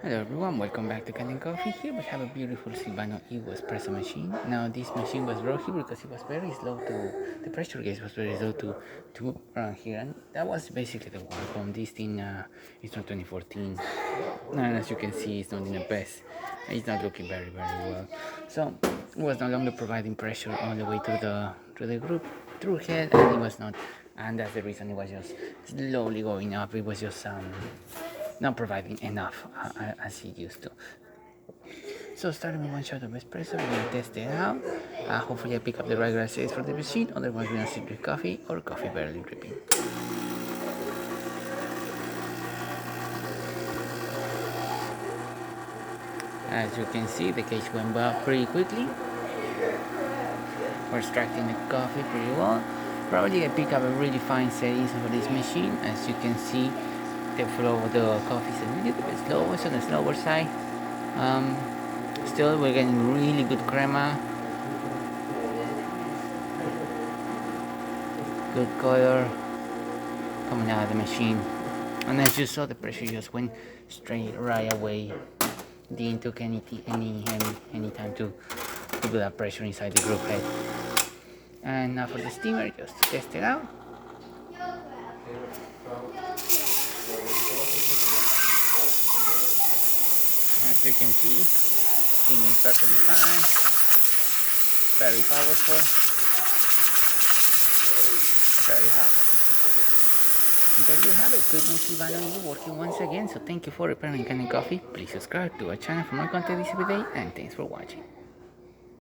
Hello everyone, welcome back to Kanen Coffee. Here we have a beautiful Silvano Evo espresso machine. Now this machine was brought here because it was very slow the pressure gauge was very slow to move around here, and that was basically the one from this thing. It's from 2014, and as you can see it's not in the best. It's not looking very well. So it was no longer providing pressure all the way to the group through head, and it was not, and that's the reason it was just slowly going up. It was just not providing enough as it used to. So starting with one shot of espresso, we're gonna test it out. Hopefully I pick up the right grasses for the machine, otherwise we're gonna sit with coffee or coffee barely dripping. As you can see, the cage went up pretty quickly. We're extracting the coffee pretty well. Probably I pick up a really fine settings for this machine. As you can see, the flow of the coffee is a little bit slow, it's on the slower side. Um, Still, we're getting really good crema, good color coming out of the machine. And as you saw, the pressure just went straight right away. Didn't took any time to build that pressure inside the group head. And now for the steamer, just to test it out. As you can see, steaming perfectly fine, very powerful, very hot. There you have it, good news Silvano you working once again. So thank you for repairing Canon Coffee. Please subscribe to our channel for more content this every day, and thanks for watching.